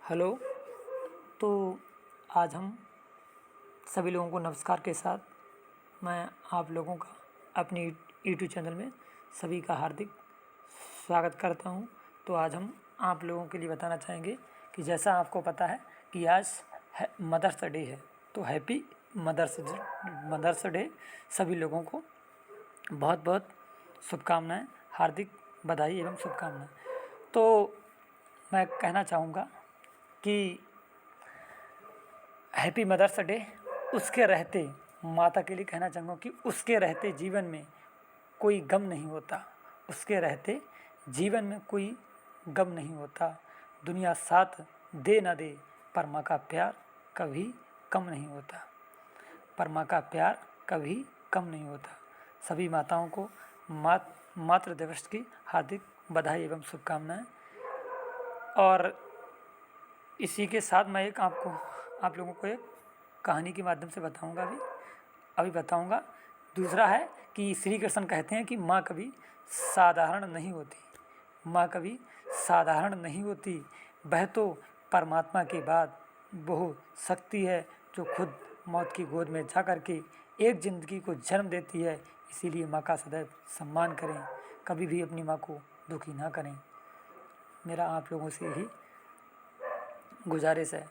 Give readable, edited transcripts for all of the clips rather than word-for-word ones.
Hello. तो आज हम सभी लोगों को नमस्कार के साथ मैं आप लोगों का अपनी यूट्यूब चैनल में सभी का हार्दिक स्वागत करता हूं। तो आज हम आप लोगों के लिए बताना चाहेंगे कि जैसा आपको पता है कि आज मदर्स डे है, तो हैप्पी मदर्स डे सभी लोगों को बहुत बहुत शुभकामनाएं, हार्दिक बधाई एवं शुभकामनाएं। तो मैं कहना चाहूँगा कि हैप्पी मदर्स डे उसके रहते, माता के लिए कहना चाहूँगा कि उसके रहते जीवन में कोई गम नहीं होता। उसके रहते जीवन में कोई गम नहीं होता। दुनिया साथ दे न दे पर माँ का प्यार कभी कम नहीं होता। पर माँ का प्यार कभी कम नहीं होता। सभी माताओं को मातृ दिवस की हार्दिक बधाई एवं शुभकामनाएं। और इसी के साथ मैं आप लोगों को एक कहानी के माध्यम से बताऊंगा। अभी बताऊंगा। दूसरा है कि श्री कृष्ण कहते हैं कि माँ कभी साधारण नहीं होती। माँ कभी साधारण नहीं होती, वह तो परमात्मा के बाद वो शक्ति है जो खुद मौत की गोद में जा कर के एक ज़िंदगी को जन्म देती है। इसीलिए माँ का सदैव सम्मान करें, कभी भी अपनी माँ को दुखी ना करें। मेरा आप लोगों से यही गुजारिश है।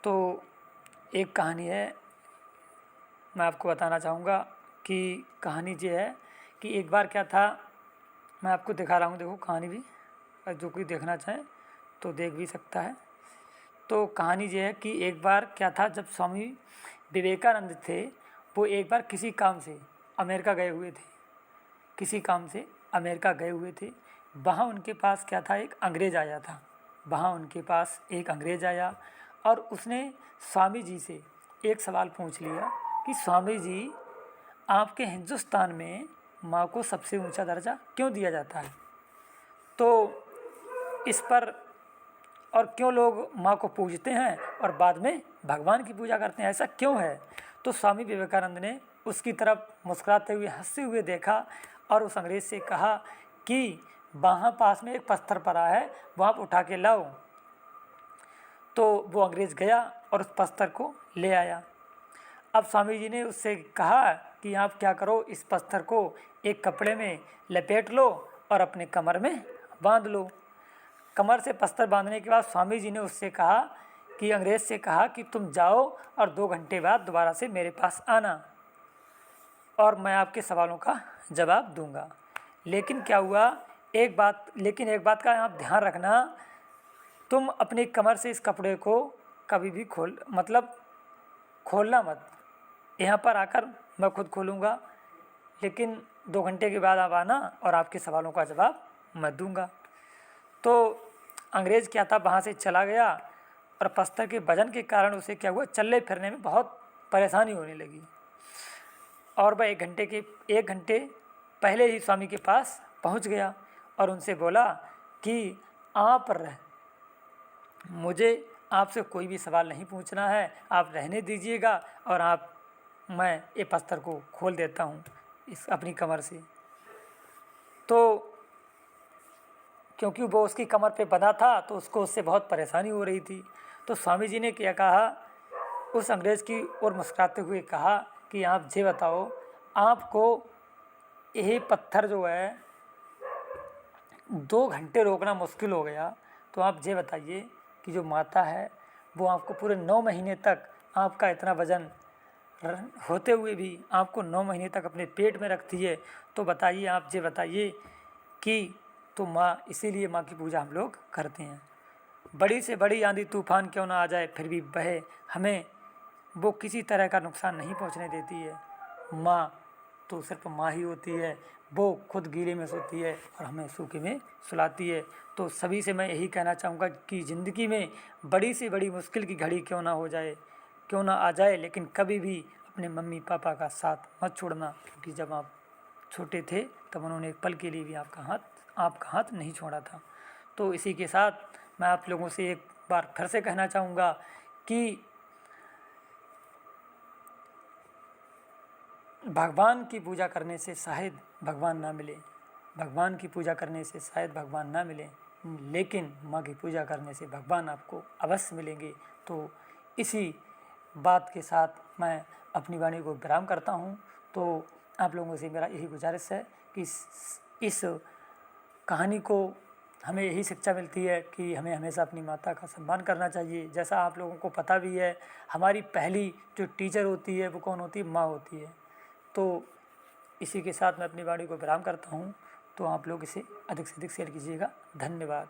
तो एक कहानी है, मैं आपको बताना चाहूँगा कि कहानी ये है कि एक बार क्या था। मैं आपको दिखा रहा हूँ, देखो कहानी भी, जो कोई देखना चाहे तो देख भी सकता है। तो कहानी ये है कि एक बार क्या था, जब स्वामी विवेकानंद थे, वो एक बार किसी काम से अमेरिका गए हुए थे। किसी काम से अमेरिका गए हुए थे। वहाँ उनके पास क्या था, एक अंग्रेज़ आया था। वहाँ उनके पास एक अंग्रेज़ आया और उसने स्वामी जी से एक सवाल पूछ लिया कि स्वामी जी, आपके हिंदुस्तान में माँ को सबसे ऊंचा दर्जा क्यों दिया जाता है? तो इस पर और क्यों लोग माँ को पूजते हैं और बाद में भगवान की पूजा करते हैं, ऐसा क्यों है? तो स्वामी विवेकानंद ने उसकी तरफ मुस्कुराते हुए, हंसते हुए देखा और उस अंग्रेज़ से कहा कि वहाँ पास में एक पत्थर पड़ा है, वो आप उठा के लाओ। तो वो अंग्रेज़ गया और उस पत्थर को ले आया। अब स्वामी जी ने उससे कहा कि आप क्या करो, इस पत्थर को एक कपड़े में लपेट लो और अपने कमर में बांध लो। कमर से पत्थर बांधने के बाद स्वामी जी ने उससे कहा कि अंग्रेज़ से कहा कि तुम जाओ और 2 घंटे बाद दोबारा से मेरे पास आना और मैं आपके सवालों का जवाब दूंगा। लेकिन क्या हुआ, एक बात का आप ध्यान रखना, तुम अपनी कमर से इस कपड़े को कभी भी खोलना मत। यहाँ पर आकर मैं खुद खोलूँगा, लेकिन 2 घंटे के बाद आप आना और आपके सवालों का जवाब मैं दूंगा। तो अंग्रेज़ क्या था, वहाँ से चला गया और पत्थर के वजन के कारण उसे क्या हुआ, चलने फिरने में बहुत परेशानी होने लगी। और वह 1 घंटे पहले ही स्वामी के पास पहुँच गया और उनसे बोला कि मुझे आपसे कोई भी सवाल नहीं पूछना है, आप रहने दीजिएगा और मैं ये पत्थर को खोल देता हूँ अपनी कमर से। तो क्योंकि वो उसकी कमर पे बंधा था तो उससे बहुत परेशानी हो रही थी। तो स्वामी जी ने क्या कहा, उस अंग्रेज़ की ओर मुस्कुराते हुए कहा कि आप ये बताओ, आपको यही पत्थर जो है 2 घंटे रोकना मुश्किल हो गया, तो आप ये बताइए कि जो माता है वो आपको पूरे 9 महीने तक, आपका इतना वज़न होते हुए भी आपको 9 महीने तक अपने पेट में रखती है। तो बताइए, आप ये बताइए कि तो माँ, इसीलिए माँ की पूजा हम लोग करते हैं। बड़ी से बड़ी आंधी तूफान क्यों ना आ जाए फिर भी बहे, हमें वो किसी तरह का नुकसान नहीं पहुँचने देती है। माँ तो सिर्फ माँ ही होती है, वो खुद गीले में सोती है और हमें सूखे में सुलाती है। तो सभी से मैं यही कहना चाहूँगा कि ज़िंदगी में बड़ी से बड़ी मुश्किल की घड़ी क्यों ना आ जाए, लेकिन कभी भी अपने मम्मी पापा का साथ मत छोड़ना, क्योंकि जब आप छोटे थे तब उन्होंने एक पल के लिए भी आपका हाथ नहीं छोड़ा था। तो इसी के साथ मैं आप लोगों से एक बार फिर से कहना चाहूँगा कि भगवान की पूजा करने से शायद भगवान ना मिले, भगवान की पूजा करने से शायद भगवान ना मिले, लेकिन माँ की पूजा करने से भगवान आपको अवश्य मिलेंगे। तो इसी बात के साथ मैं अपनी वाणी को विराम करता हूँ। तो आप लोगों से मेरा यही गुजारिश है कि इस कहानी को हमें यही शिक्षा मिलती है कि हमें हमेशा अपनी माता का सम्मान करना चाहिए। जैसा आप लोगों को पता भी है, हमारी पहली जो टीचर होती है वो कौन होती है? माँ होती है। तो इसी के साथ मैं अपनी वाणी को विराम करता हूँ। तो आप लोग इसे अधिक से अधिक शेयर कीजिएगा। धन्यवाद।